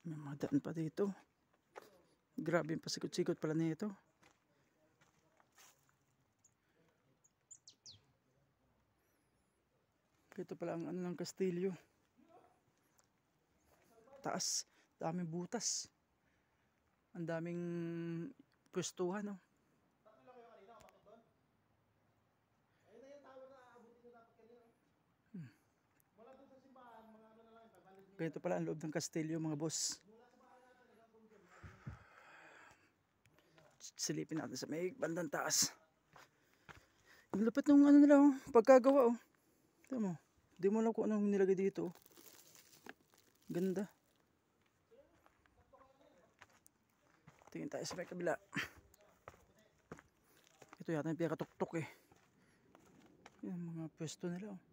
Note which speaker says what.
Speaker 1: May mga daan pa dito. Grabe yung pasikot-sikot pala nito. Ito pala ang ano ng kastilyo. Taas, daming butas. Ang daming pwestuhan, no? Ganito pala ang loob ng kastilyo, mga boss. Silipin natin sa may bandang taas. Ang lapit ng ano nila, oh, pagkagawa, oh. Ito mo, di mo alam kung anong nilagay dito, oh. Ganda. Tingin tayo sa may kabila. Ito yata yung pinakatuktok, eh. Yan mga pwesto nila, oh.